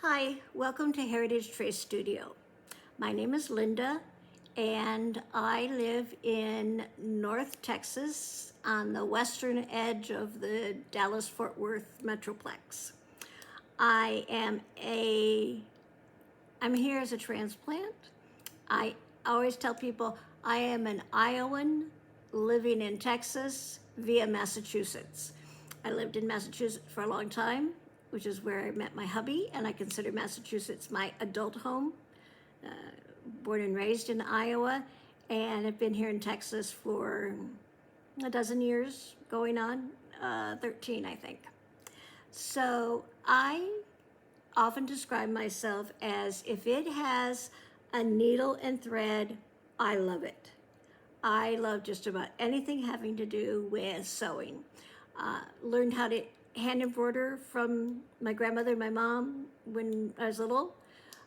Hi, welcome to Heritage Trace Studio. My name is Linda and I live in North Texas on the western edge of the Dallas-Fort Worth Metroplex. I'm here as a transplant. I always tell people I am an Iowan living in Texas via Massachusetts. I lived in Massachusetts for a long time, which is where I met my hubby, and I consider Massachusetts my adult home. Born and raised in Iowa, and I've been here in Texas for a dozen years, going on 13, I think. So I often describe myself as, if it has a needle and thread, I love it. I love just about anything having to do with sewing. Learned how to hand embroider from my grandmother and my mom when I was little.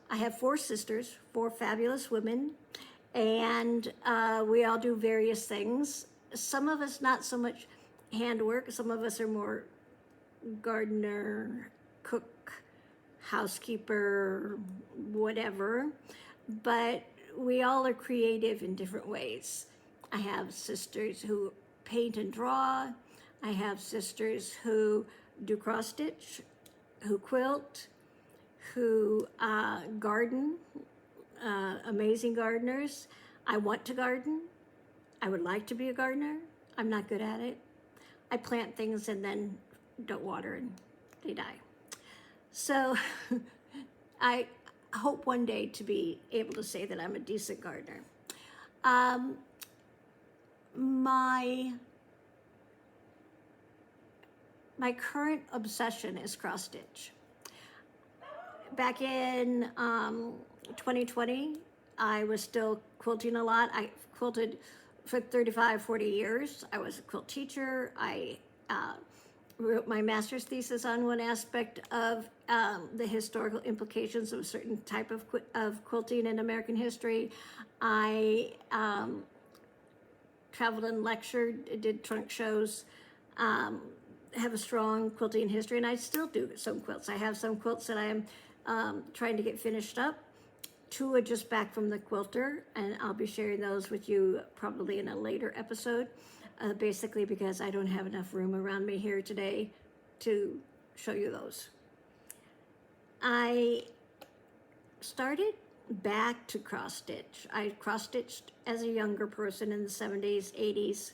I have 4 sisters, 4 fabulous women, and we all do various things. Some of us not so much handwork, some of us are more gardener, cook, housekeeper, whatever, but we all are creative in different ways. I have sisters who paint and draw. I have sisters who do cross stitch, who quilt, who garden, amazing gardeners. I want to garden. I would like to be a gardener. I'm not good at it. I plant things and then don't water and they die. So I hope one day to be able to say that I'm a decent gardener. My current obsession is cross stitch. Back in 2020, I was still quilting a lot. I quilted for 35, 40 years. I was a quilt teacher. I wrote my master's thesis on one aspect of the historical implications of a certain type of quilting in American history. I traveled and lectured, did trunk shows, have a strong quilting history, and I still do some quilts. I have some quilts that I am trying to get finished up. 2 are just back from the quilter, and I'll be sharing those with you probably in a later episode, basically because I don't have enough room around me here today to show you those. I started back to cross stitch. I cross stitched as a younger person in the 70s, 80s.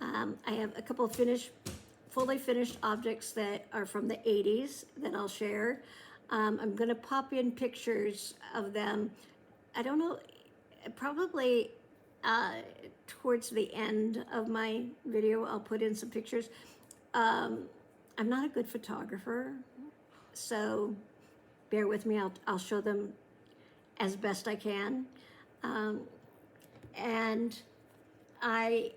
I have a couple of fully finished objects that are from the 80s that I'll share. I'm gonna pop in pictures of them. I don't know, probably towards the end of my video, I'll put in some pictures. I'm not a good photographer, so bear with me, I'll show them as best I can. And I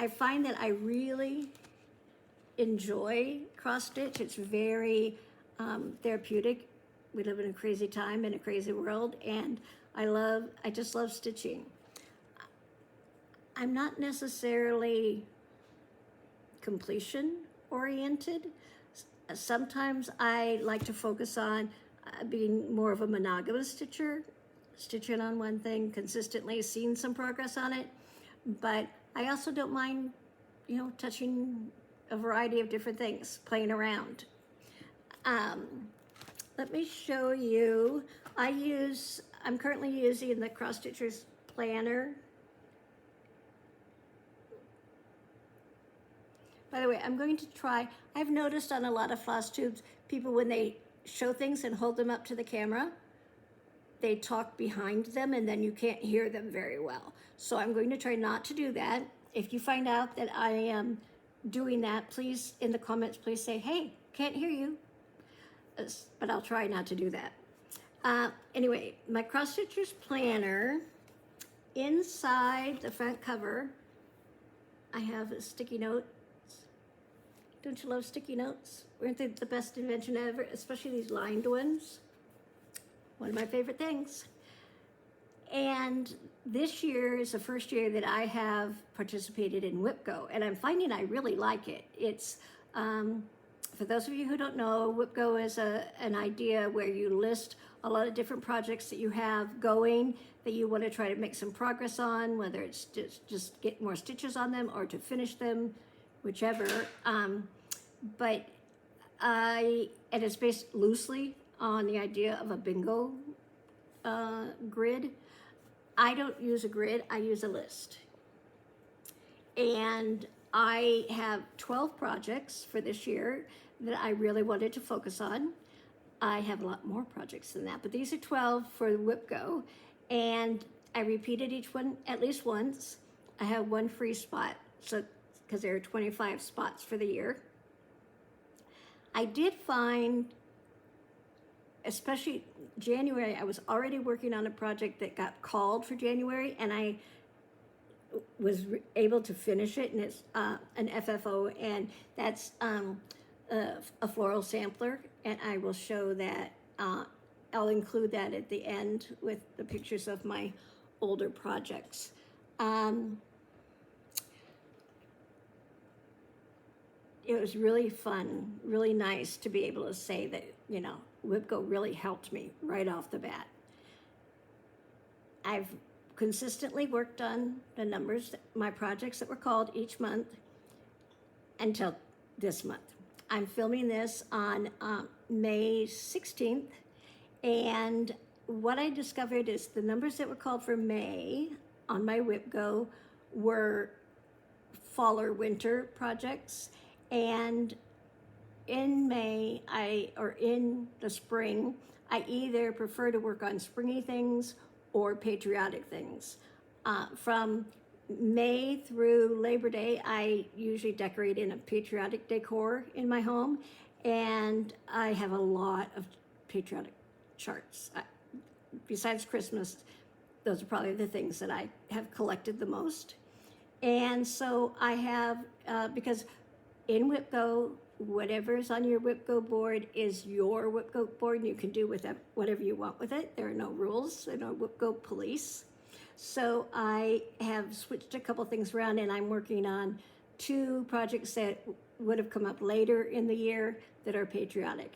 find that I really enjoy cross stitch. It's very therapeutic. We live in a crazy time, in a crazy world, and I just love stitching. I'm not necessarily completion oriented. Sometimes I like to focus on being more of a monogamous stitcher, stitching on one thing consistently, seeing some progress on it, but I also don't mind, touching a variety of different things, playing around. Let me show you. I'm currently using the Cross Stitchers Planner. By the way, I'm going to try, I've noticed on a lot of FlossTubes, people when they show things and hold them up to the camera, they talk behind them and then you can't hear them very well. So I'm going to try not to do that. If you find out that I am doing that, please, in the comments, please say, hey, can't hear you. But I'll try not to do that. Anyway, my Cross Stitchers Planner, inside the front cover, I have a sticky note. Don't you love sticky notes? Aren't they the best invention ever? Especially these lined ones. One of my favorite things. And this year is the first year that I have participated in WhipGo, and I'm finding I really like it. It's For those of you who don't know, WIPGO is an idea where you list a lot of different projects that you have going that you want to try to make some progress on, whether it's just get more stitches on them or to finish them, whichever. But and it's based loosely on the idea of a bingo grid. I don't use a grid, I use a list. And I have 12 projects for this year that I really wanted to focus on. I have a lot more projects than that, but these are 12 for WIPGO, and I repeated each one at least once. I have one free spot, so because there are 25 spots for the year. I did find, especially January, I was already working on a project that got called for January, and I was able to finish it, and it's an FFO, and that's a floral sampler, and I will show that. I'll include that at the end with the pictures of my older projects. It was really fun, really nice to be able to say that, you know, WIPGO really helped me right off the bat. I've consistently worked on the numbers, my projects that were called each month until this month. I'm filming this on May 16th, and what I discovered is the numbers that were called for May on my WIPGO were fall or winter projects, and in May, or in the spring, I either prefer to work on springy things or patriotic things. From May through Labor Day, I usually decorate in a patriotic decor in my home, and I have a lot of patriotic charts. Besides Christmas, those are probably the things that I have collected the most. And so I have, because in WIPGO, whatever's on your WIPGO board is your WIPGO board, and you can do with it whatever you want with it. There are no rules, there are no WIPGO police. So I have switched a couple things around, and I'm working on 2 projects that would have come up later in the year that are patriotic.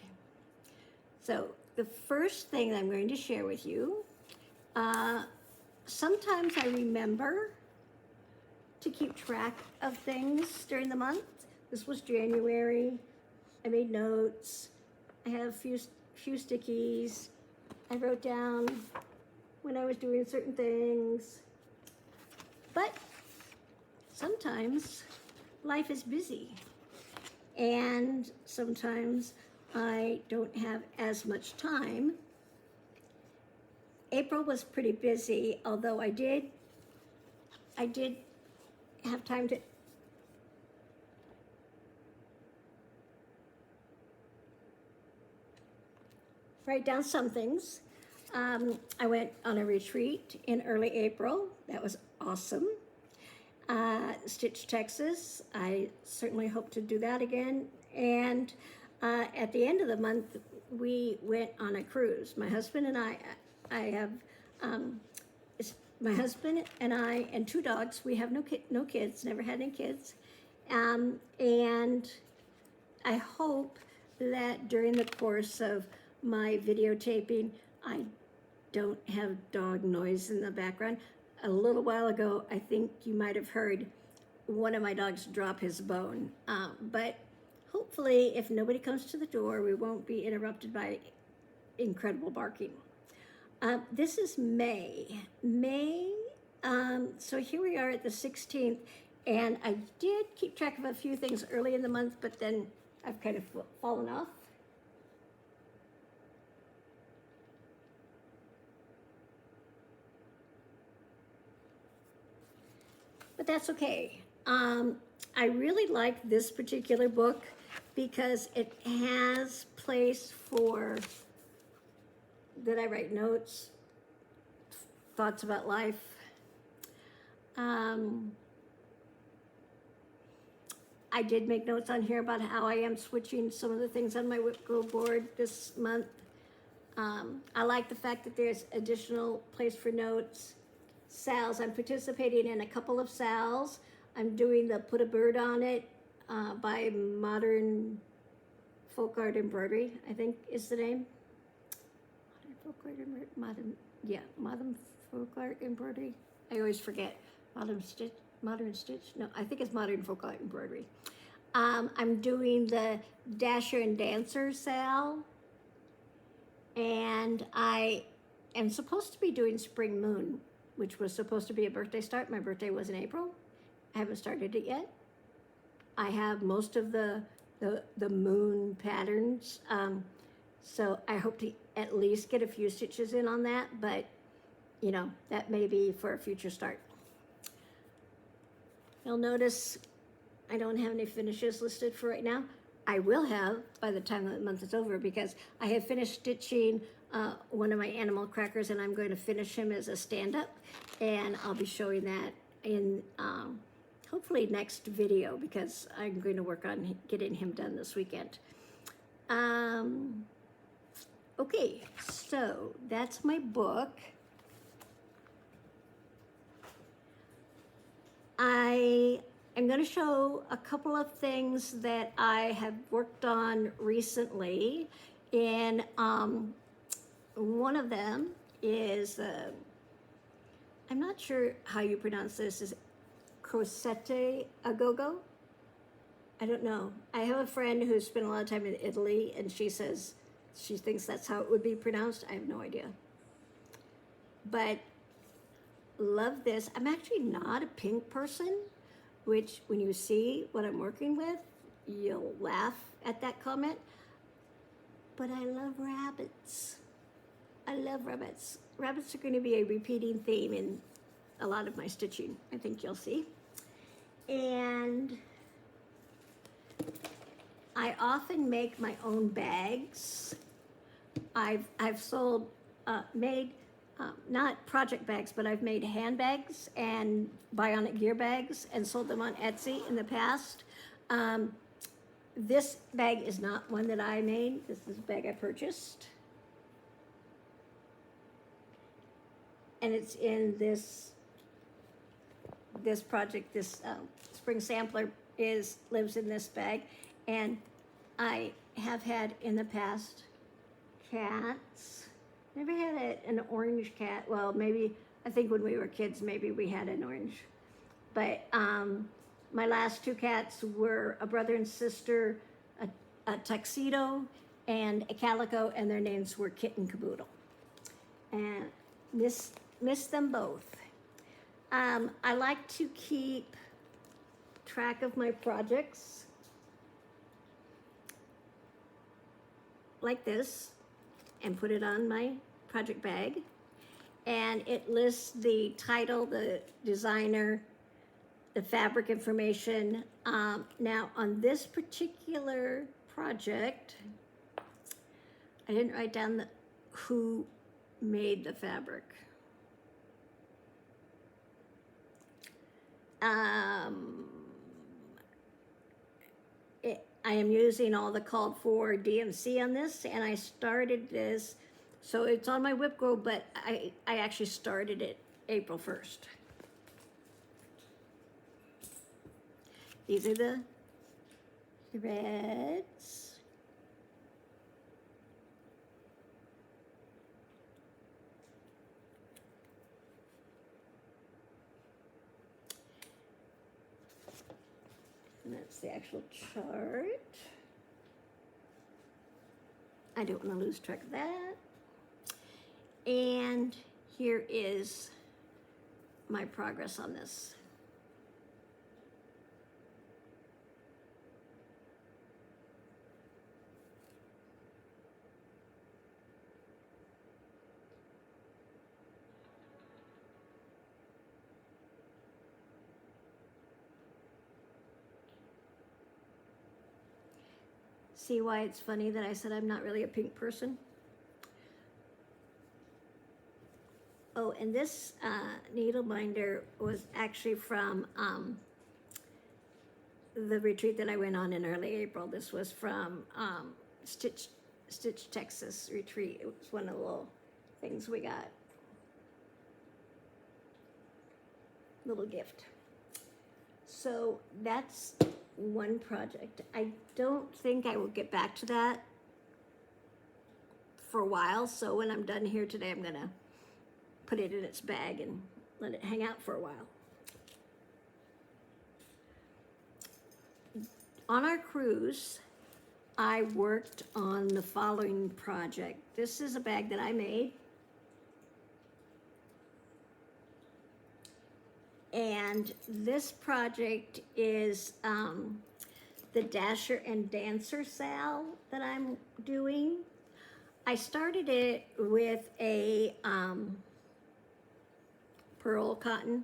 So the first thing I'm going to share with you, sometimes I remember to keep track of things during the month. This was January. I made notes. I have a few stickies. I wrote down when I was doing certain things. But sometimes life is busy, and sometimes I don't have as much time. April was pretty busy, although I did have time to write down some things. I went on a retreat in early April. That was awesome. Stitch, Texas. I certainly hope to do that again. And at the end of the month, we went on a cruise. My husband and I have, my husband and I and 2 dogs. We have no kids, never had any kids. And I hope that during the course of my videotaping, I don't have dog noise in the background. A little while ago, I think you might have heard one of my dogs drop his bone. But hopefully, if nobody comes to the door, we won't be interrupted by incredible barking. This is May. So here we are at the 16th, and I did keep track of a few things early in the month, but then I've kind of fallen off. But that's okay. I really like this particular book because it has place for, that I write notes, thoughts about life. I did make notes on here about how I am switching some of the things on my WIPGO board this month. I like the fact that there's additional place for notes. SALs, I'm participating in a couple of SALs. I'm doing the Put a Bird on It by Modern Folk Art Embroidery, I think is the name. Modern Folk Art Embroidery, Modern Folk Art Embroidery. I always forget. Modern Stitch? No, I think it's Modern Folk Art Embroidery. I'm doing the Dasher and Dancer SAL, and I am supposed to be doing Spring Moon, which was supposed to be a birthday start. My birthday was in April. I haven't started it yet. I have most of the moon patterns, so I hope to at least get a few stitches in on that, but you know, that may be for a future start. You'll notice I don't have any finishes listed for right now. I will have by the time the month is over, because I have finished stitching one of my animal crackers, and I'm going to finish him as a stand-up, and I'll be showing that in hopefully next video, because I'm going to work on getting him done this weekend. Okay, so that's my book. I am going to show a couple of things that I have worked on recently, and one of them is, I'm not sure how you pronounce this, is crocette agogo? I don't know. I have a friend who's spent a lot of time in Italy, and she says she thinks that's how it would be pronounced. I have no idea. But love this. I'm actually not a pink person, which when you see what I'm working with, you'll laugh at that comment. But I love rabbits. I love rabbits. Rabbits are going to be a repeating theme in a lot of my stitching, I think you'll see. And I often make my own bags. I've sold, made, not project bags, but I've made handbags and bionic gear bags and sold them on Etsy in the past. This bag is not one that I made. This is a bag I purchased. And it's in this project. This spring sampler lives in this bag. And I have had in the past cats. Never had an orange cat. Well, maybe, I think when we were kids, maybe we had an orange. But my last two cats were a brother and sister, a tuxedo, and a calico, and their names were Kit and Caboodle. And miss them both. I like to keep track of my projects like this and put it on my project bag, and it lists the title, the designer, the fabric information. Now on this particular project, I didn't write down who made the fabric. I am using all the called for DMC on this, and I started this, so it's on my whip grow, but I actually started it April 1st. These are the threads. And that's the actual chart. I don't want to lose track of that. And here is my progress on this. See why it's funny that I said I'm not really a pink person? Oh, and this needle binder was actually from the retreat that I went on in early April. This was from Stitch Texas retreat. It was one of the little things we got. Little gift. So that's one project. I don't think I will get back to that for a while, so when I'm done here today, I'm gonna put it in its bag and let it hang out for a while. On our cruise, I worked on the following project. This is a bag that I made. And this project is the Dasher and Dancer SAL that I'm doing. I started it with a pearl cotton,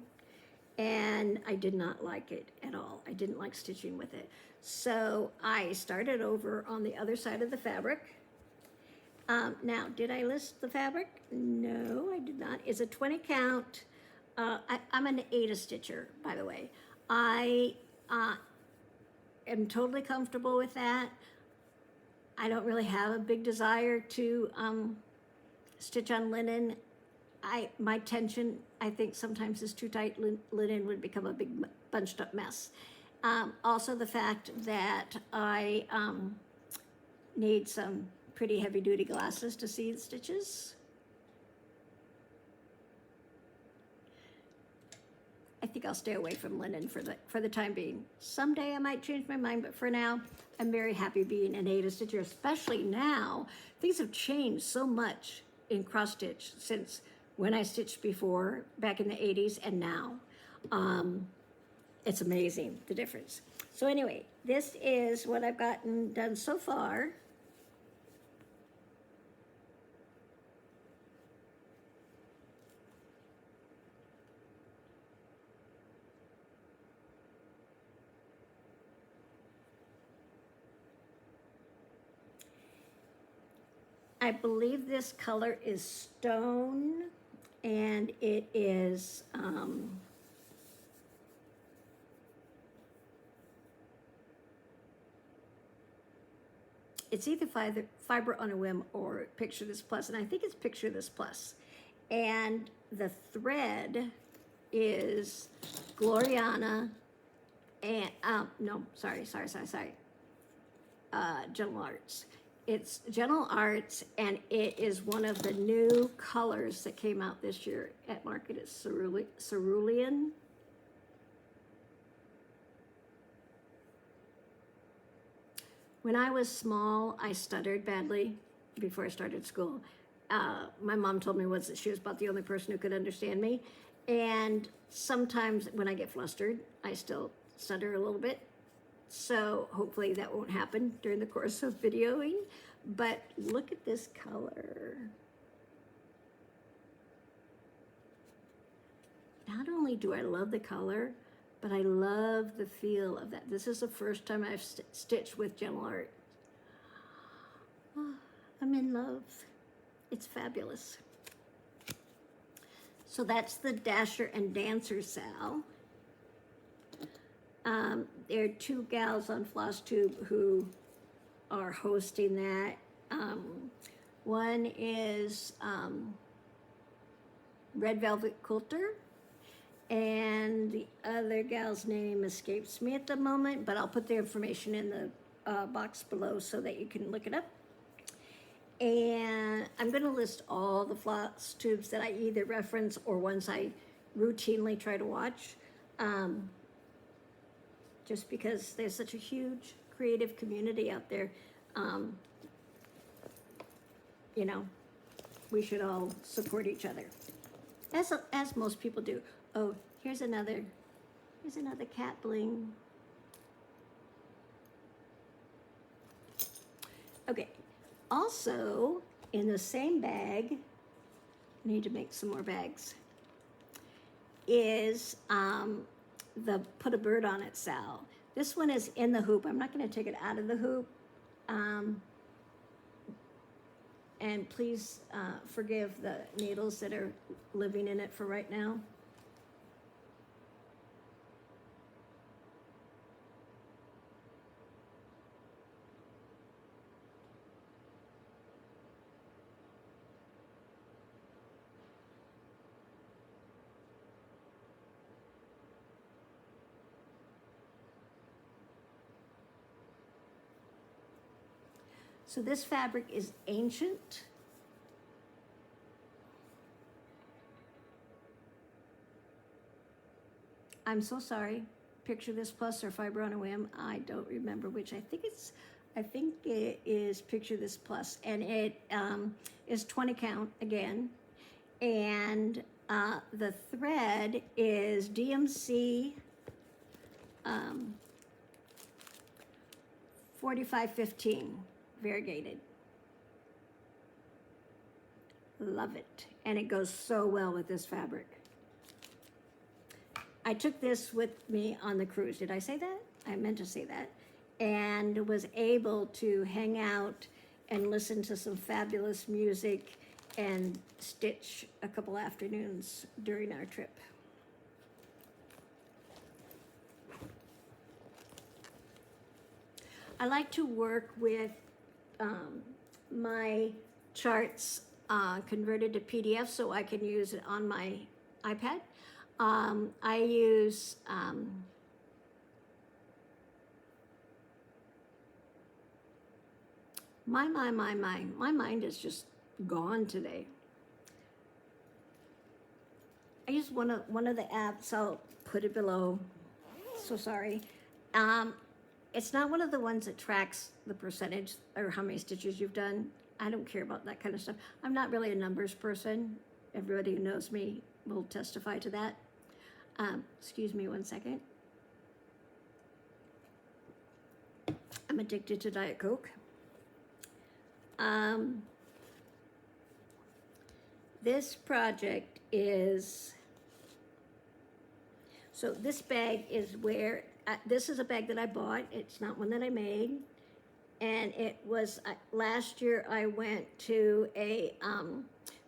and I did not like it at all. I didn't like stitching with it. So I started over on the other side of the fabric. Now, did I list the fabric? No, I did not. It's a 20 count. I'm an Ada stitcher, by the way. I am totally comfortable with that. I don't really have a big desire to stitch on linen. My tension, I think, sometimes is too tight. Linen would become a big bunched up mess. Also the fact that I need some pretty heavy duty glasses to see the stitches. I think I'll stay away from linen for the time being. Someday I might change my mind, but for now, I'm very happy being an Ada stitcher, especially now. Things have changed so much in cross stitch since when I stitched before, back in the 80s, and now. It's amazing, the difference. So anyway, this is what I've gotten done so far. I believe this color is stone, and it is it's either Fiber on a Whim or Picture This Plus, and I think it's Picture This Plus. And the thread is Gloriana, and no, sorry. Gentle Arts. It's Gentle Arts, and it is one of the new colors that came out this year at market. It's cerulean. When I was small, I stuttered badly before I started school. My mom told me once that she was about the only person who could understand me. And sometimes when I get flustered, I still stutter a little bit. So hopefully that won't happen during the course of videoing. But look at this color. Not only do I love the color, but I love the feel of that. This is the first time I've stitched with Gentle Art. Oh, I'm in love. It's fabulous. So that's the Dasher and Dancer SAL. There are two gals on FlossTube who are hosting that. One is Red Velvet Quilter, and the other gal's name escapes me at the moment, but I'll put their information in the box below so that you can look it up. And I'm going to list all the FlossTubes that I either reference or ones I routinely try to watch. Just because there's such a huge creative community out there, you know, we should all support each other, as most people do. Oh, here's another cat bling. Okay, also in the same bag, I need to make some more bags, is the Put a Bird on It SAL. This one is in the hoop. I'm not going to take it out of the hoop. And please forgive the needles that are living in it for right now. So this fabric is ancient. I'm so sorry. Picture This Plus or Fiber on a Whim. I don't remember which. I think it is Picture This Plus, and it is 20 count again, and the thread is DMC 4515 variegated. Love it, and it goes so well with this fabric. I took this with me on the cruise. Did I say that? I meant to say that. And was able to hang out and listen to some fabulous music and stitch a couple afternoons during our trip. I like to work with my charts converted to PDF so I can use it on my iPad. I use my mind is just gone today. I use one of the apps. I'll put it below. So sorry. It's not one of the ones that tracks the percentage or how many stitches you've done. I don't care about that kind of stuff. I'm not really a numbers person. Everybody who knows me will testify to that. Excuse me 1 second. I'm addicted to Diet Coke. This project is, so this bag is where, this is a bag that I bought. It's not one that I made. And it was, last year I went to a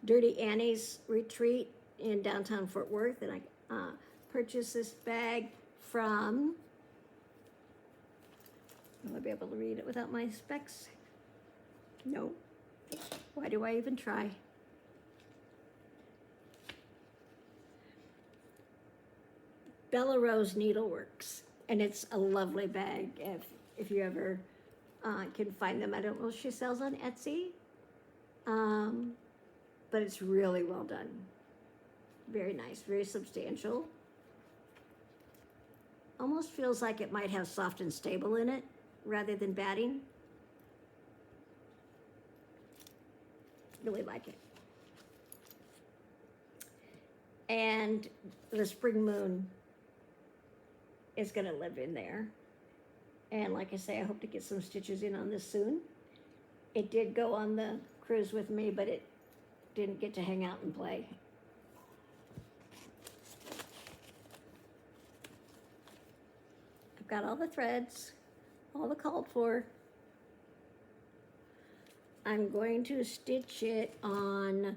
Dirty Annie's retreat in downtown Fort Worth, and I purchased this bag from, will I be able to read it without my specs? No. Why do I even try? Bella Rose Needleworks, and it's a lovely bag if you ever can find them. I don't know if she sells on Etsy, but it's really well done. Very nice, very substantial. Almost feels like it might have soft and stable in it rather than batting. Really like it. And the Spring Moon is gonna live in there. And like I say, I hope to get some stitches in on this soon. It did go on the cruise with me, but it didn't get to hang out and play. I've got all the threads, all the called for. I'm going to stitch it on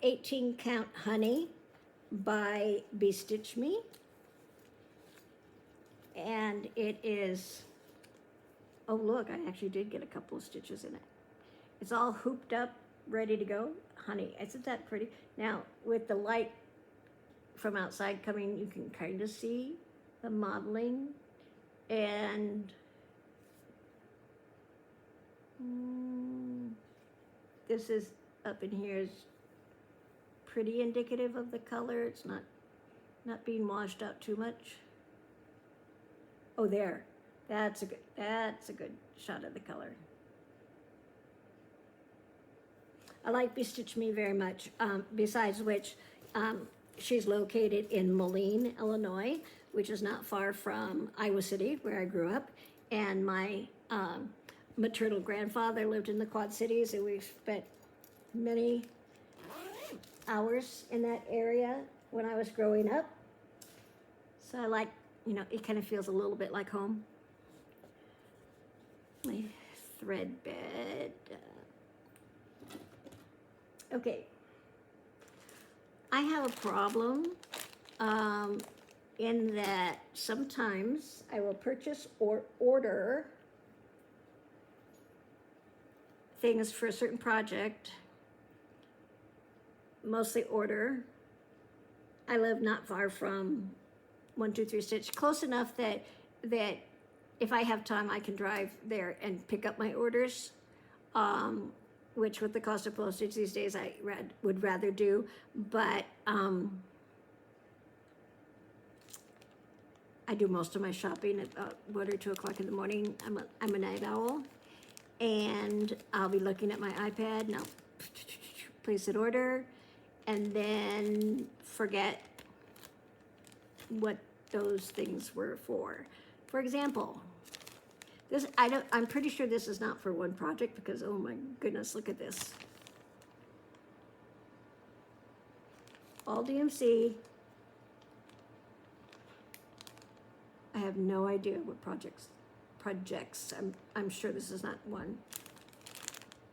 18 count honey by Bestitch Me. And it is, oh look, I actually did get a couple of stitches in it. It's all hooped up, ready to go. Honey, isn't that pretty? Now, with the light from outside coming, you can kind of see the modeling. And this is up in here is pretty indicative of the color. It's not being washed out too much. Oh, there. That's a good shot of the color. I like Bestitch Me very much. Besides which, she's located in Moline, Illinois, which is not far from Iowa City, where I grew up. And my maternal grandfather lived in the Quad Cities, and we've spent many hours in that area when I was growing up. So I like, you know, it kind of feels a little bit like home. My thread bed. Okay. I have a problem in that sometimes I will purchase or order things for a certain project, mostly order. I live not far from 123 Stitch, close enough that if I have time, I can drive there and pick up my orders. which with the cost of postage these days I would rather do, but I do most of my shopping at about 1 or 2 o'clock in the morning. I'm a night owl, and I'll be looking at my iPad and I'll place an order and then forget what those things were for. For example, this I'm pretty sure this is not for one project because, oh my goodness, look at this. All DMC. I have no idea what projects. I'm sure this is not one.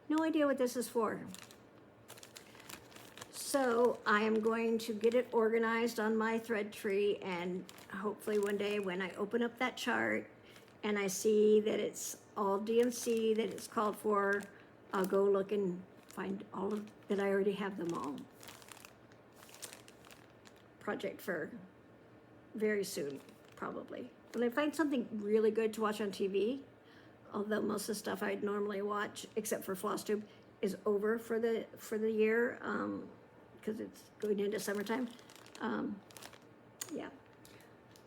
No idea what this is for. So I am going to get it organized on my thread tree, and hopefully one day when I open up that chart and I see that it's all DMC that it's called for, I'll go look and find all of that. I already have them all. Project for very soon, probably. When I find something really good to watch on TV, although most of the stuff I'd normally watch, except for FlossTube, is over for the year, because it's going into summertime. Yeah.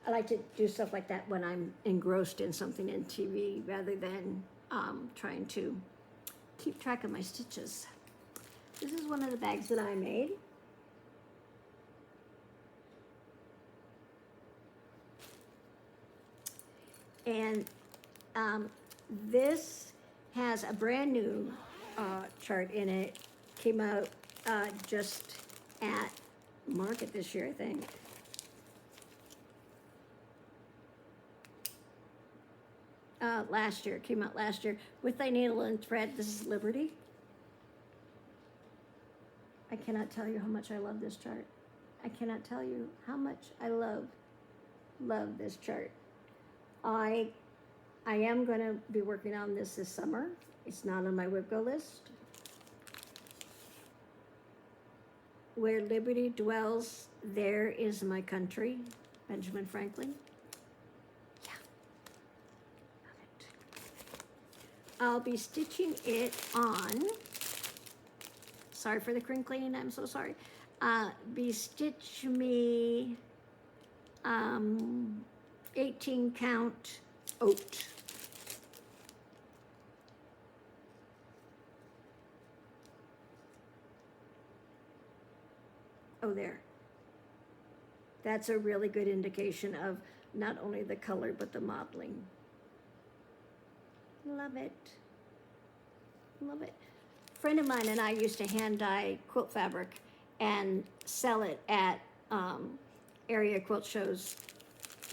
I like to do stuff like that when I'm engrossed in something in TV rather than trying to keep track of my stitches. This is one of the bags that I made. And this has a brand new chart in it. Came out just at market this year, I think. Last year, came out last year. With Thy Needle and Thread, this is Liberty. I cannot tell you how much I love this chart. I cannot tell you how much I love this chart. I am going to be working on this summer. It's not on my WIPGO list. Where liberty dwells, there is my country. Benjamin Franklin. Yeah. Love it. I'll be stitching it on, sorry for the crinkling, I'm so sorry. Stitch me 18 count oat. Oh, there. That's a really good indication of not only the color, but the modeling. Love it. Love it. A friend of mine and I used to hand dye quilt fabric and sell it at area quilt shows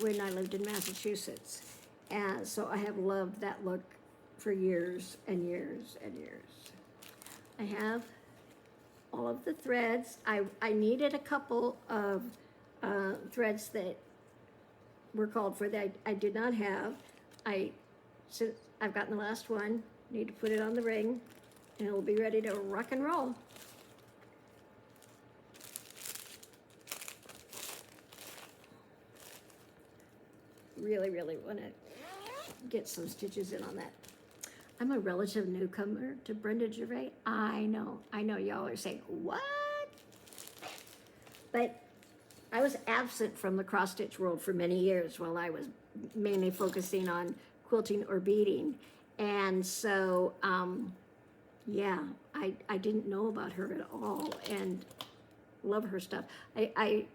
when I lived in Massachusetts. And so I have loved that look for years and years and years. I have all of the threads. I needed a couple of threads that were called for that I did not have. Since I've gotten the last one, need to put it on the ring and it'll be ready to rock and roll. Really, really want to get some stitches in on that. I'm a relative newcomer to Brenda Gervais. I know y'all are saying, what? But I was absent from the cross-stitch world for many years while I was mainly focusing on quilting or beading. And so, yeah, I didn't know about her at all and love her stuff. I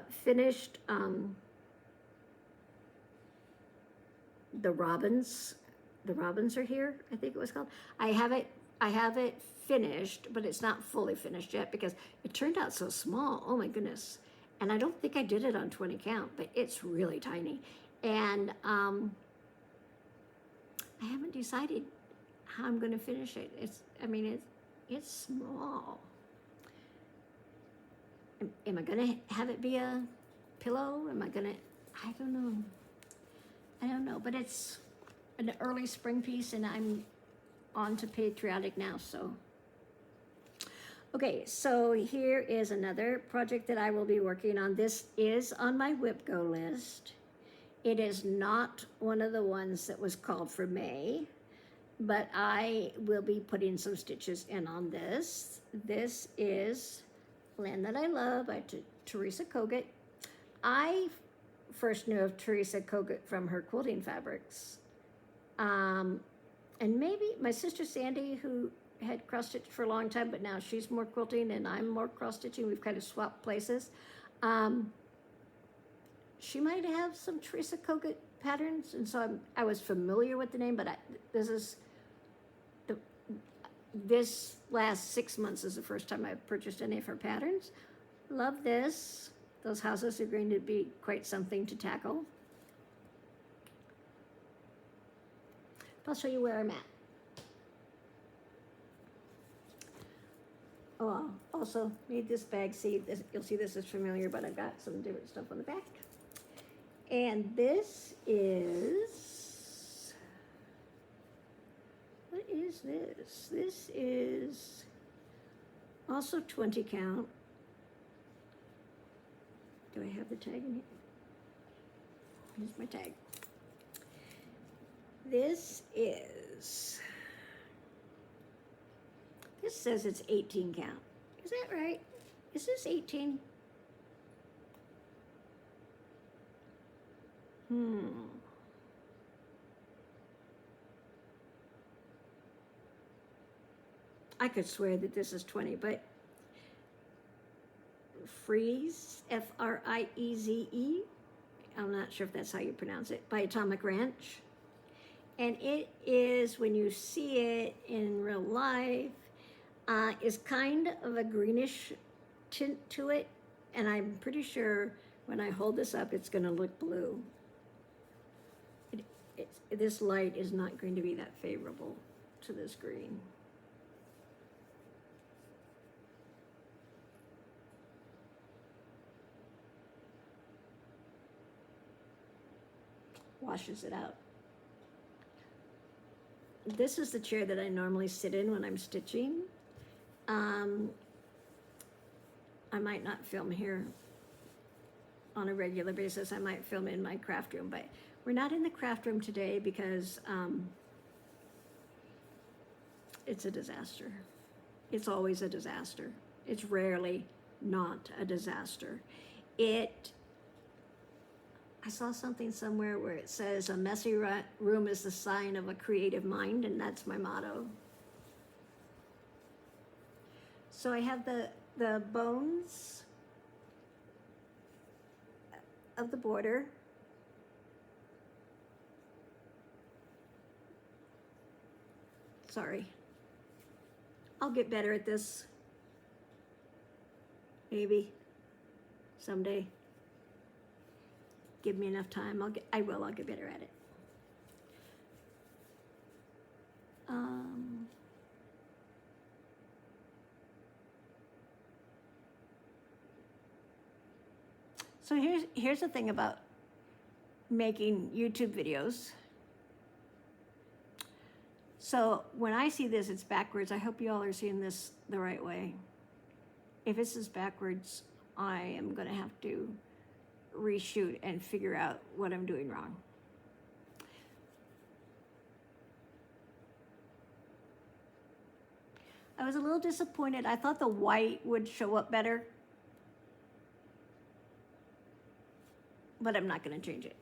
finished the Robins Are Here, I think it was called. I have it finished, but it's not fully finished yet because it turned out so small. Oh my goodness. And I don't think I did it on 20 count, but it's really tiny. And I haven't decided how I'm going to finish it. It's small. Am I going to have it be a pillow? I don't know, but it's an early spring piece and I'm on to patriotic now, so. Okay, so here is another project that I will be working on. This is on my WIPGO list. It is not one of the ones that was called for May, but I will be putting some stitches in on this. This is Land That I Love by Teresa Kogut. I first knew of Teresa Kogut from her quilting fabrics. And maybe my sister Sandy, who had cross-stitched for a long time, but now she's more quilting and I'm more cross-stitching. We've kind of swapped places. She might have some Teresa Kogut patterns, and so I was familiar with the name, but this last 6 months is the first time I've purchased any of her patterns. Love this. Those houses are going to be quite something to tackle. I'll show you where I'm at. Oh, also made this bag. See, this, you'll see this is familiar, but I've got some different stuff on the back. And this is, what is this? This is also 20 count. Do I have the tag in here? Here's my tag. This says it's 18 count. Is that right? Is this 18? I could swear that this is 20, but Freeze, F-R-I-E-Z-E, I'm not sure if that's how you pronounce it, by Atomic Ranch. And it is, when you see it in real life, is kind of a greenish tint to it. And I'm pretty sure when I hold this up, it's gonna look blue. This light is not going to be that favorable to this green. Washes it out. This is the chair that I normally sit in when I'm stitching. I might not film here on a regular basis. I might film in my craft room, but we're not in the craft room today because it's a disaster. It's always a disaster. It's rarely not a disaster. I saw something somewhere where it says a messy room is the sign of a creative mind, and that's my motto. So I have the bones of the border. Sorry. I'll get better at this. Maybe someday. Give me enough time. I'll get better at it. So here's the thing about making YouTube videos. So when I see this, it's backwards. I hope you all are seeing this the right way. If this is backwards, I am gonna have to reshoot and figure out what I'm doing wrong. I was a little disappointed. I thought the white would show up better, but I'm not going to change it.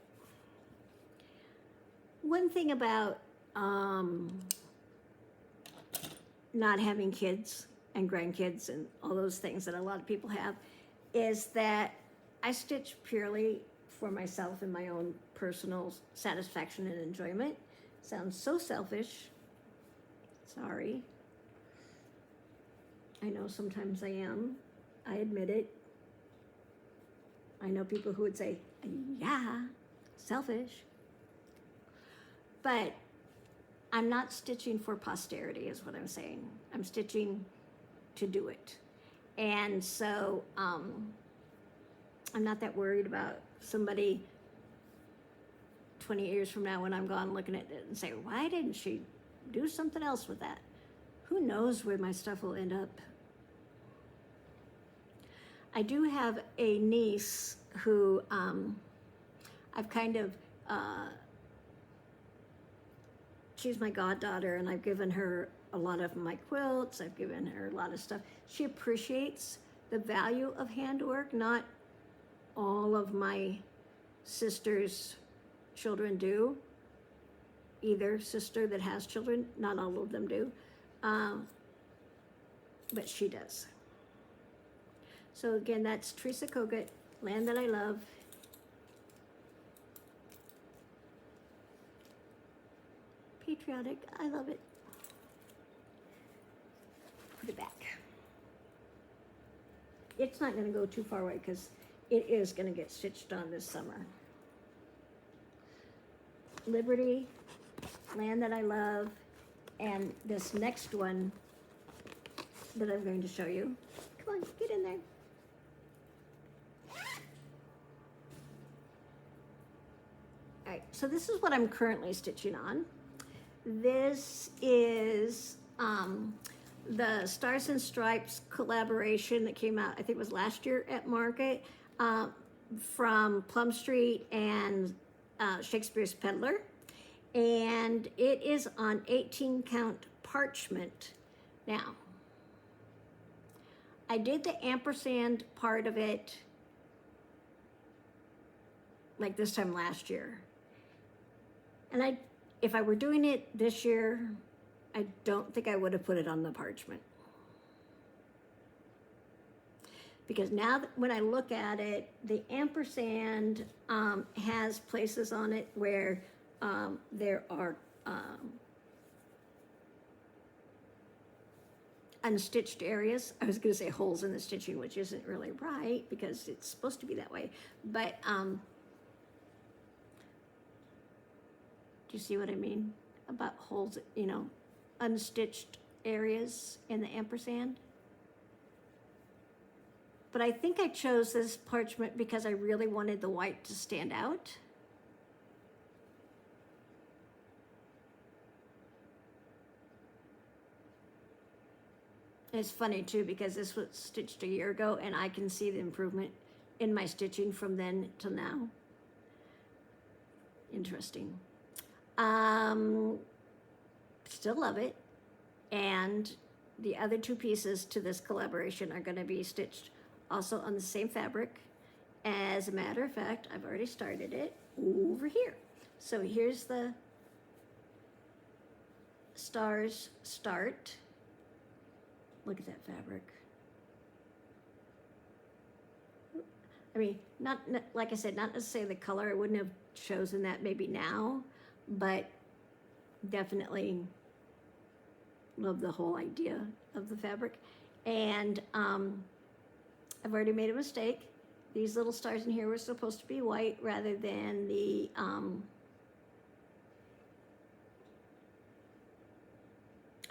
One thing about not having kids and grandkids and all those things that a lot of people have is that I stitch purely for myself and my own personal satisfaction and enjoyment. Sounds so selfish. Sorry. I know sometimes I am. I admit it. I know people who would say, yeah, selfish. But I'm not stitching for posterity is what I'm saying. I'm stitching to do it. And so I'm not that worried about somebody 20 years from now when I'm gone looking at it and say, why didn't she do something else with that? Who knows where my stuff will end up? I do have a niece who I've kind of she's my goddaughter, and I've given her a lot of my quilts. I've given her a lot of stuff. She appreciates the value of handwork. Not all of my sister's children do. Either sister that has children, not all of them do, but she does. So again, that's Teresa Kogut, Land That I Love. Patriotic, I love it. Put it back. It's not going to go too far away because it is going to get stitched on this summer. Liberty, Land That I Love, and this next one that I'm going to show you. Come on, get in there. All right, so this is what I'm currently stitching on. This is the Stars and Stripes collaboration that came out, I think it was last year at Market, from Plum Street and Shakespeare's Peddler. And it is on 18 count parchment. Now, I did the ampersand part of it like this time last year. And if I were doing it this year, I don't think I would have put it on the parchment. Because now when I look at it, the ampersand has places on it where there are unstitched areas. I was going to say holes in the stitching, which isn't really right because it's supposed to be that way. But do you see what I mean about holes, you know, unstitched areas in the ampersand? But I think I chose this parchment because I really wanted the white to stand out. It's funny too because this was stitched a year ago and I can see the improvement in my stitching from then till now. Interesting. Still love it. And the other two pieces to this collaboration are going to be stitched also on the same fabric. As a matter of fact, I've already started it over here. So here's the Stars Start. Look at that fabric. I mean, not like I said, not necessarily the color. I wouldn't have chosen that maybe now, but definitely love the whole idea of the fabric. And I've already made a mistake. These little stars in here were supposed to be white rather than the I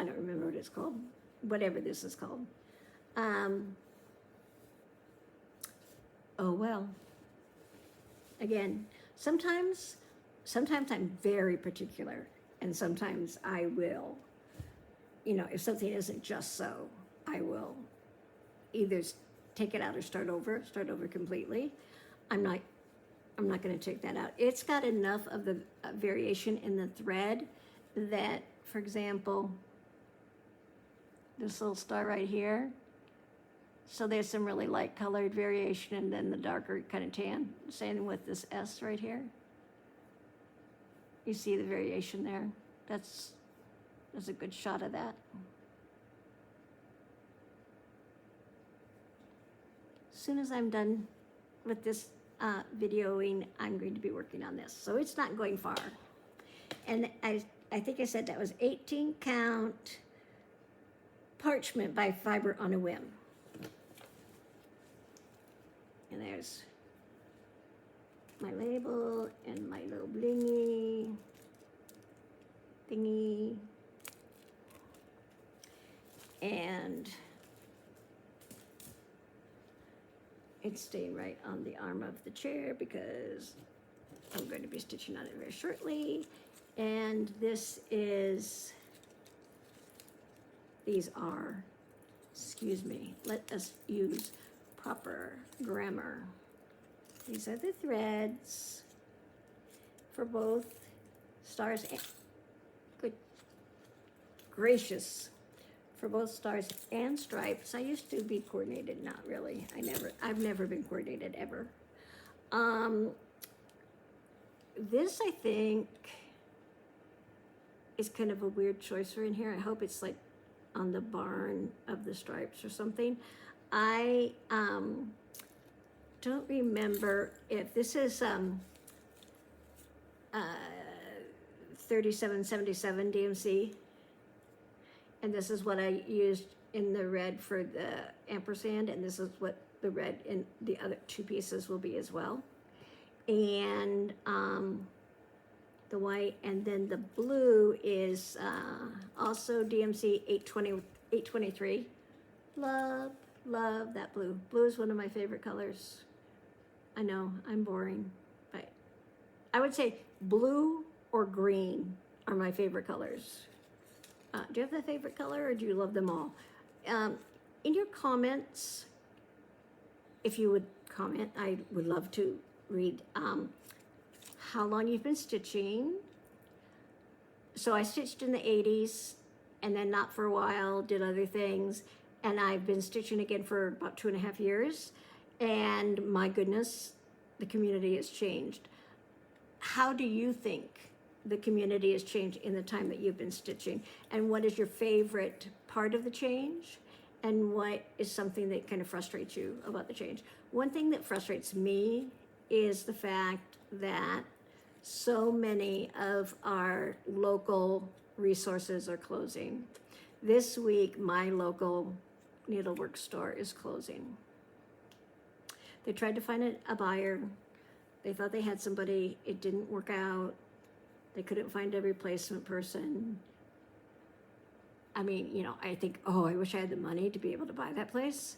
don't remember what it's called. Whatever this is called. Oh well. Again, sometimes I'm very particular, and sometimes I will, you know, if something isn't just so, I will either take it out or start over completely. I'm not going to take that out. It's got enough of the variation in the thread that, for example, this little star right here. So there's some really light colored variation and then the darker kind of tan. Same with this S right here. You see the variation there? That's a good shot of that. As soon as I'm done with this videoing, I'm going to be working on this. So it's not going far. And I think I said that was 18 count parchment by Fiber on a Whim. And there's my label and my little blingy thingy. And it's staying right on the arm of the chair because I'm going to be stitching on it very shortly. And this is, these are, excuse me, let us use proper grammar. These are the threads for both stars and, good gracious. For both stars and stripes. I used to be coordinated, not really. I've never been coordinated ever. This I think is kind of a weird choice for in here. I hope it's like on the barn of the stripes or something. I don't remember if this is 3777 DMC. And this is what I used in the red for the ampersand, and this is what the red in the other two pieces will be as well. And the white, and then the blue is also DMC 823. Love that blue. Blue is one of my favorite colors. I know, I'm boring, but I would say blue or green are my favorite colors. Do you have a favorite color, or do you love them all? In your comments, if you would comment, I would love to read how long you've been stitching. So I stitched in the 80s, and then not for a while, did other things, and I've been stitching again for about 2.5 years, and my goodness, the community has changed. How do you think the community has changed in the time that you've been stitching? And what is your favorite part of the change? And what is something that kind of frustrates you about the change? One thing that frustrates me is the fact that so many of our local resources are closing. This week, my local needlework store is closing. They tried to find a buyer. They thought they had somebody. It didn't work out. They couldn't find a replacement person. I mean, you know, I think, oh, I wish I had the money to be able to buy that place,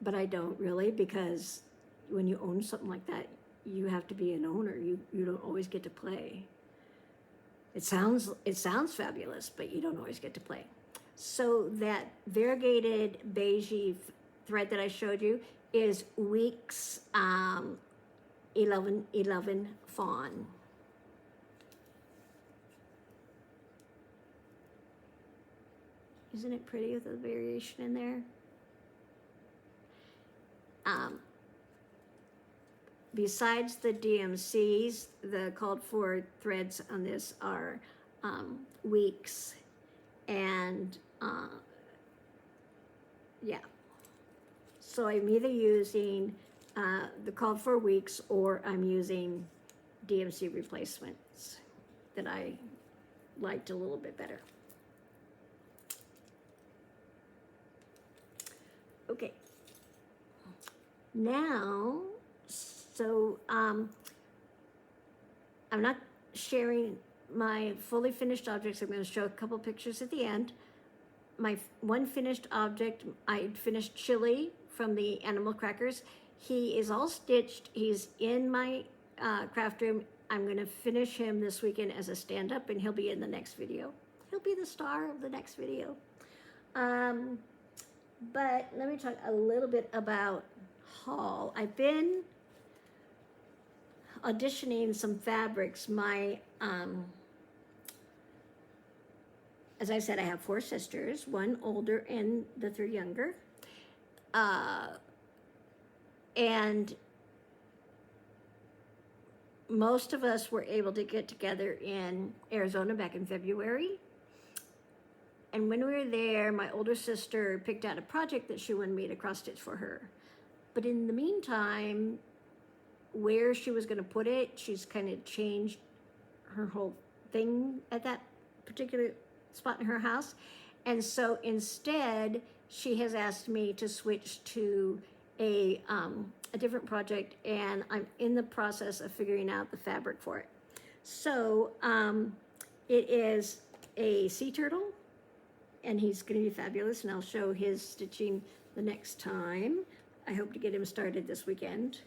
but I don't really, because when you own something like that, you have to be an owner. You don't always get to play. It sounds fabulous, but you don't always get to play. So that variegated beigey thread that I showed you is Weeks 1111 Fawn. Isn't it pretty with the variation in there? Besides the DMCs, the called for threads on this are weeks, and yeah. So I'm either using the called for weeks, or I'm using DMC replacements that I liked a little bit better. Okay, now, so I'm not sharing my fully finished objects. I'm going to show a couple pictures at the end. My one finished object, I finished Chili from the Animal Crackers. He is all stitched. He's in my craft room. I'm going to finish him this weekend as a stand-up, and he'll be in the next video. He'll be the star of the next video. But let me talk a little bit about haul. I've been auditioning some fabrics. My, as I said, I have 4 sisters, one older and the 3 younger. And most of us were able to get together in Arizona back in February. And when we were there, my older sister picked out a project that she wanted me to cross stitch for her. But in the meantime, where she was going to put it, she's kind of changed her whole thing at that particular spot in her house. And so instead, she has asked me to switch to a different project, and I'm in the process of figuring out the fabric for it. So it is a sea turtle, and he's going to be fabulous, and I'll show his stitching the next time. I hope to get him started this weekend.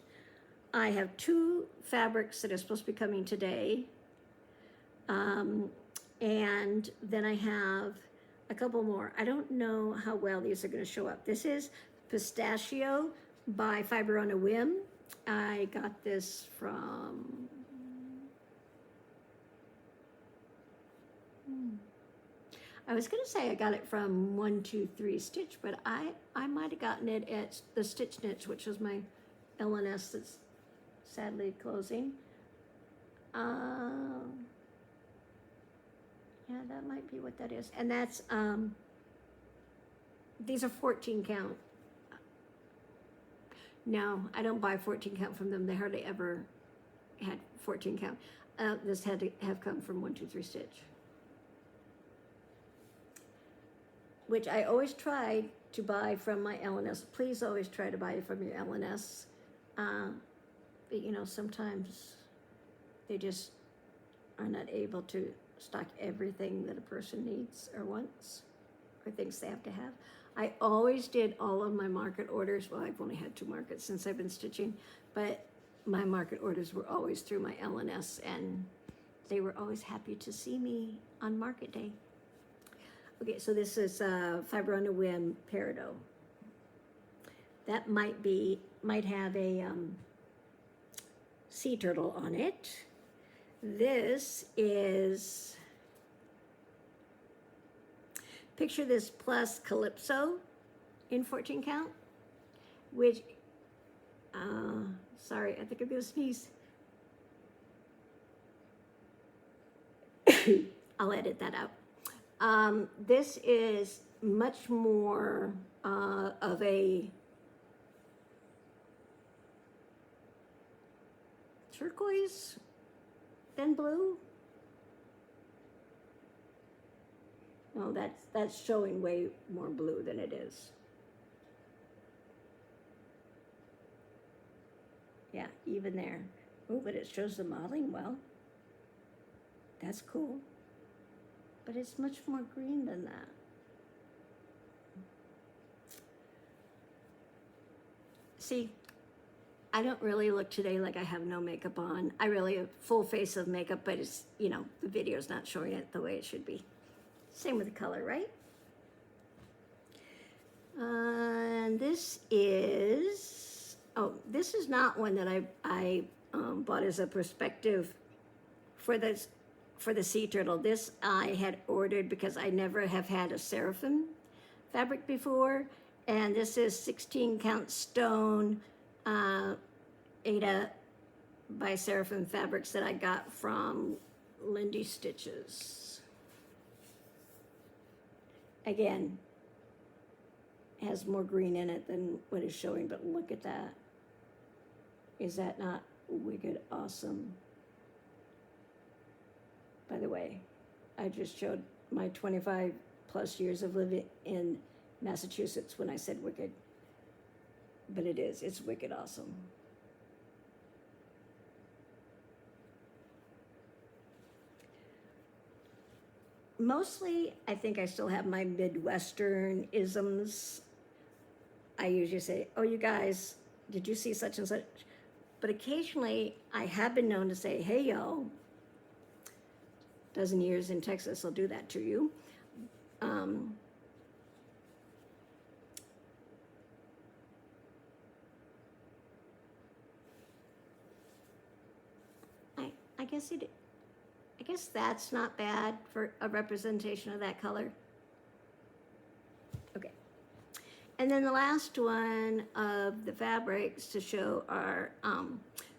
I have 2 fabrics that are supposed to be coming today. And then I have a couple more. I don't know how well these are going to show up. This is Pistachio by Fiber on a Whim. I got this from... I was going to say I got it from 123 Stitch, but I might have gotten it at the Stitch Niche, which is my LNS that's sadly closing. Yeah, that might be what that is. And that's, these are 14 count. No, I don't buy 14 count from them. They hardly ever had 14 count. This had to have come from 123 Stitch. Which I always try to buy from my LNS. Please always try to buy from your LNS. But you know, sometimes they just are not able to stock everything that a person needs or wants or thinks they have to have. I always did all of my market orders. Well, I've only had 2 markets since I've been stitching, but my market orders were always through my LNS, and they were always happy to see me on market day. Okay, so this is Fiber on a Whim Peridot. That might have a sea turtle on it. This is, picture this plus Calypso in 14 count, which, sorry, I think I'm gonna sneeze. I'll edit that out. This is much more of a turquoise than blue. No, that's showing way more blue than it is. Yeah, even there. Oh, but it shows the modeling well. That's cool. But it's much more green than that. See, I don't really look today like I have no makeup on. I really have full face of makeup, but it's, you know, the video's not showing it the way it should be. Same with the color, right? And this is, oh, this is not one that I bought as a perspective for the sea turtle. This I had ordered because I never have had a seraphim fabric before, and this is 16 count stone Ada by Seraphim Fabrics that I got from Lindy Stitches. Again, has more green in it than what is showing, but look at that. Is that not wicked awesome? By the way, I just showed my 25 plus years of living in Massachusetts when I said wicked. But it's wicked awesome. Mostly, I think I still have my Midwestern isms. I usually say, oh, you guys, did you see such and such? But occasionally, I have been known to say, hey, yo, dozen years in Texas will do that to you. I guess that's not bad for a representation of that color. Okay. And then the last one of the fabrics to show are,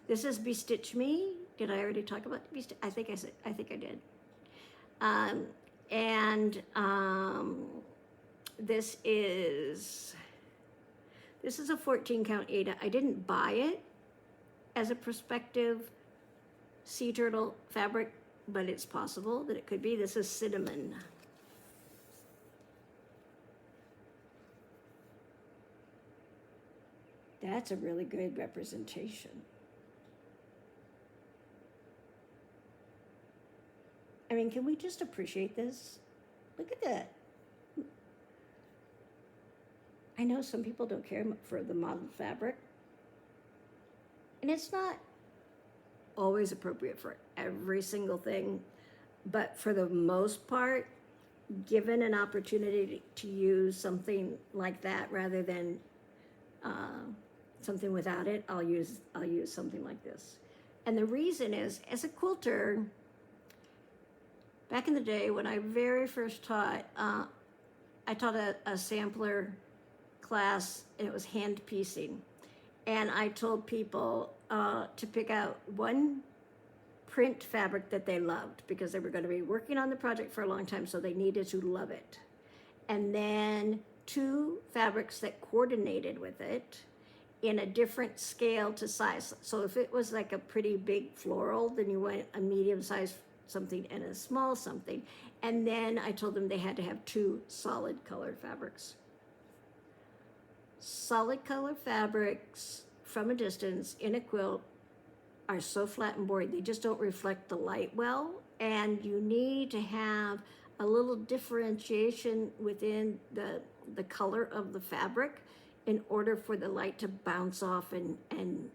this is Bestitch Me. Did I already talk about Bestitch? I think I did. This is a 14 count Ada. I didn't buy it as a perspective sea turtle fabric, but it's possible that it could be. This is Cinnamon. That's a really good representation. I mean, can we just appreciate this? Look at that. I know some people don't care for the modeled fabric, and it's not always appropriate for every single thing, but for the most part, given an opportunity to use something like that rather than something without it, I'll use something like this. And the reason is, as a quilter, Back in the day when I very first taught, I taught a sampler class, and it was hand piecing. And I told people to pick out one print fabric that they loved, because they were going to be working on the project for a long time, so they needed to love it. And then 2 fabrics that coordinated with it in a different scale to size. So if it was like a pretty big floral, then you went a medium size something and a small something. And then I told them they had to have 2 solid colored fabrics. Solid color fabrics from a distance in a quilt are so flat and boring. They just don't reflect the light well, and you need to have a little differentiation within the color of the fabric in order for the light to bounce off and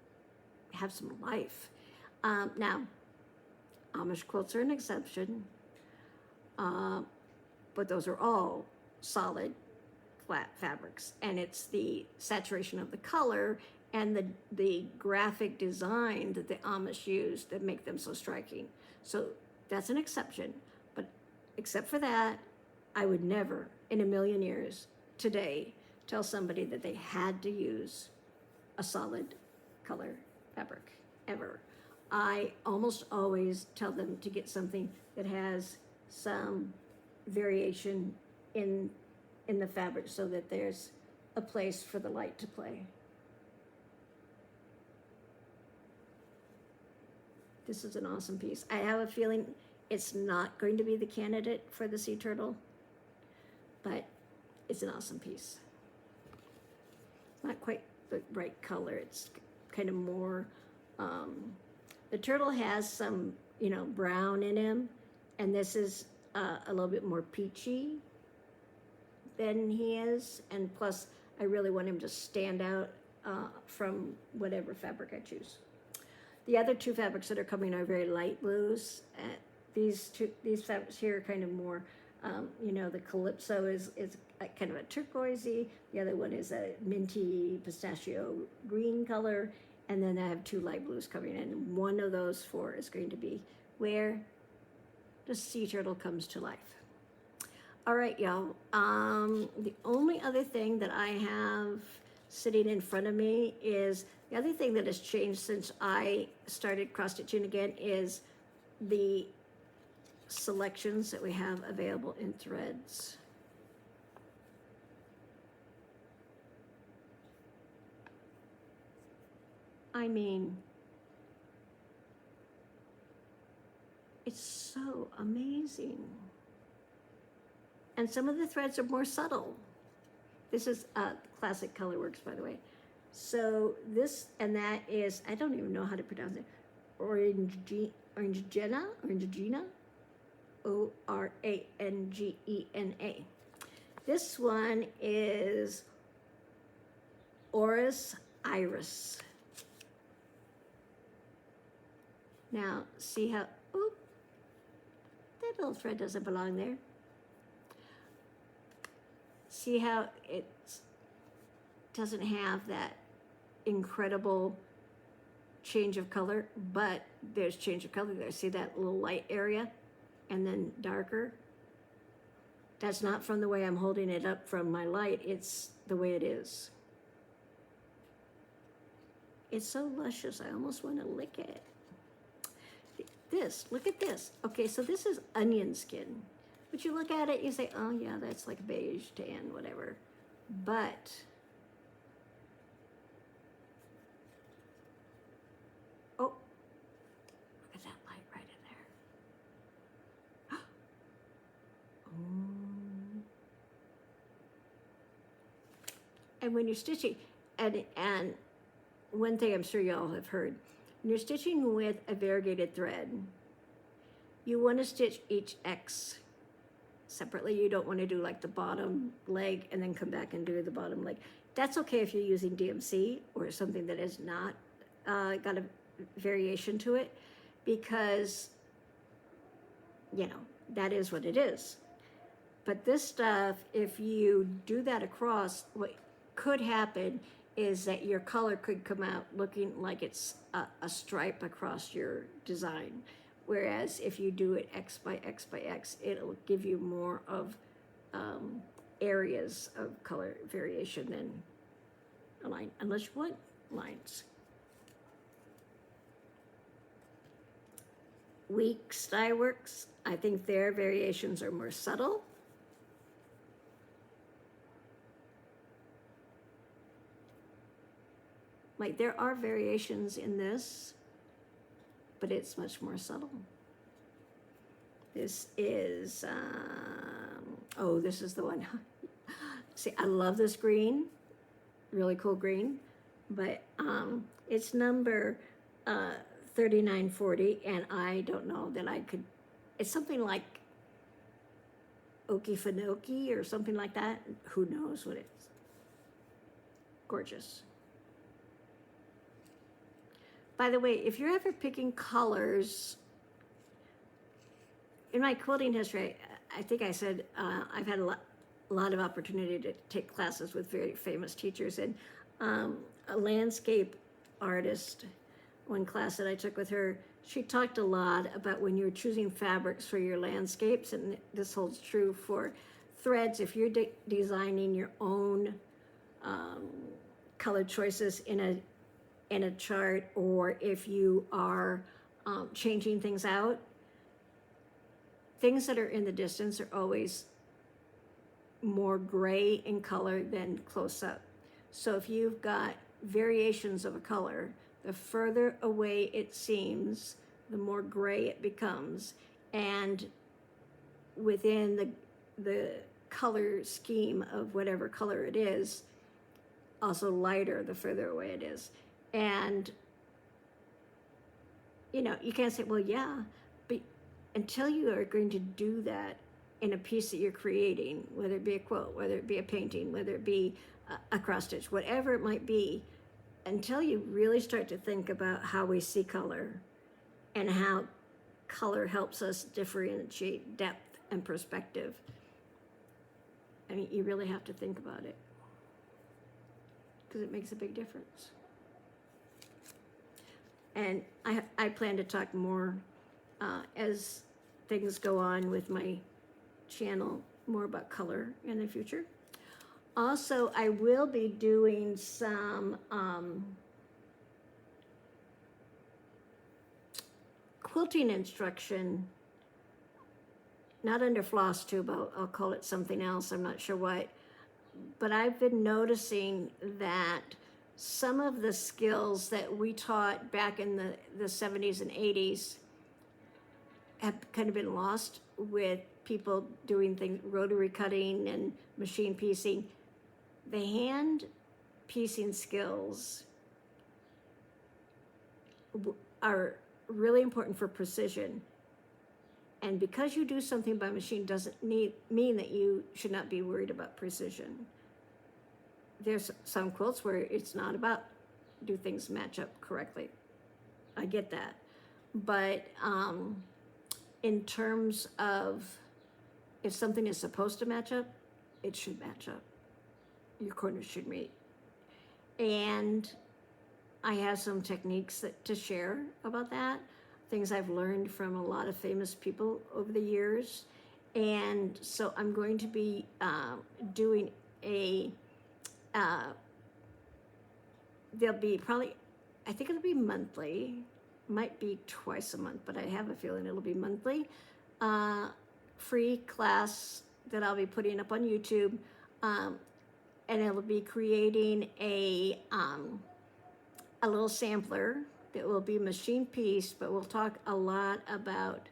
have some life. Now, Amish quilts are an exception, but those are all solid flat fabrics, and it's the saturation of the color and the graphic design that the Amish use that make them so striking. So that's an exception, but except for that, I would never in a million years today tell somebody that they had to use a solid color fabric, ever. I almost always tell them to get something that has some variation in the fabric so that there's a place for the light to play. This is an awesome piece. I have a feeling it's not going to be the candidate for the sea turtle, but it's an awesome piece. It's not quite the right color. It's kind of more, the turtle has some, brown in him, and this is a little bit more peachy than he is, and plus I really want him to stand out from whatever fabric I choose. The other 2 fabrics that are coming are very light blues. These fabrics here are kind of more, the Calypso is kind of a turquoisey. The other one is a minty pistachio green color. And then I have 2 light blues coming in. And one of those 4 is going to be where the sea turtle comes to life. All right, y'all. The only other thing that I have sitting in front of me is, the other thing that has changed since I started cross-stitching again is the selections that we have available in threads. I mean, it's so amazing. And some of the threads are more subtle. This is Classic Colorworks, by the way. So this and that is, I don't even know how to pronounce it, Orangina, Orangena. This one is Orris Iris. Now, see how, oop, that little thread doesn't belong there. See how it doesn't have that incredible change of color, but there's change of color there. See that little light area and then darker? That's not from the way I'm holding it up from my light, it's the way it is. It's so luscious, I almost want to lick it. This, look at this. Okay, so this is onion skin. But you look at it, you say, oh yeah, that's like beige, tan, whatever. But oh, look at that light right in there. Oh. And when you're stitching, and one thing I'm sure you all have heard, when you're stitching with a variegated thread, you want to stitch each X separately. You don't want to do like the bottom leg and then come back and do the bottom leg. That's okay if you're using DMC or something that is not got a variation to it, because that is what it is. But this stuff, if you do that across, what could happen is that your color could come out looking like it's a stripe across your design, Whereas if you do it X by X by X, it'll give you more of areas of color variation than a line, unless you want lines. Weak style works, I think their variations are more subtle. Like there are variations in this, but it's much more subtle. This is, oh, this is the one. See, I love this green, really cool green, but it's number 3940, and I don't know that I could, it's something like Okefenokee or something like that. Who knows what it's. Gorgeous. By the way, if you're ever picking colors, in my quilting history, I think I said I've had a lot of opportunity to take classes with very famous teachers, and a landscape artist, one class that I took with her, she talked a lot about when you're choosing fabrics for your landscapes, and this holds true for threads. If you're designing your own color choices in a chart, or if you are changing things out, things that are in the distance are always more gray in color than close up. So if you've got variations of a color, the further away it seems, the more gray it becomes. And within the color scheme of whatever color it is, also lighter the further away it is. And, you know, you can't say, well, yeah, but until you are going to do that in a piece that you're creating, whether it be a quilt, whether it be a painting, whether it be a cross stitch, whatever it might be, until you really start to think about how we see color and how color helps us differentiate depth and perspective, I mean, you really have to think about it, because it makes a big difference. And I plan to talk more as things go on with my channel, more about color in the future. Also, I will be doing some quilting instruction, not under FlossTube, I'll call it something else, I'm not sure what, but I've been noticing that some of the skills that we taught back in the 70s and 80s have kind of been lost with people doing things, rotary cutting and machine piecing. The hand piecing skills are really important for precision. And because you do something by machine doesn't mean that you should not be worried about precision. There's some quilts where it's not about do things match up correctly. I get that. But in terms of if something is supposed to match up, it should match up. Your corners should meet. And I have some techniques to share about that, things I've learned from a lot of famous people over the years. And so I'm going to be doing there'll be probably, I think it'll be monthly, might be twice a month, but I have a feeling it'll be monthly, free class that I'll be putting up on YouTube, and it'll be creating a little sampler that will be machine pieced, but we'll talk a lot about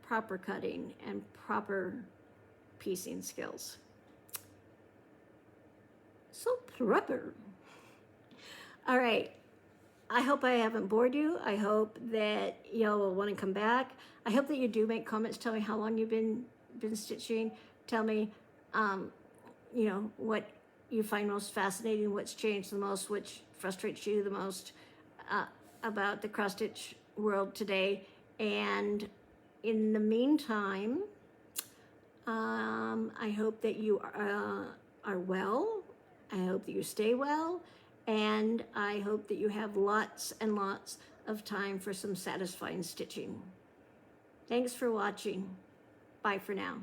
proper cutting and proper piecing skills. So proper. All right. I hope I haven't bored you. I hope that y'all will want to come back. I hope that you do make comments. Tell me how long you've been stitching. Tell me, you know, what you find most fascinating, what's changed the most, which frustrates you the most about the cross stitch world today. And in the meantime, I hope that you are well. I hope that you stay well, and I hope that you have lots and lots of time for some satisfying stitching. Thanks for watching. Bye for now.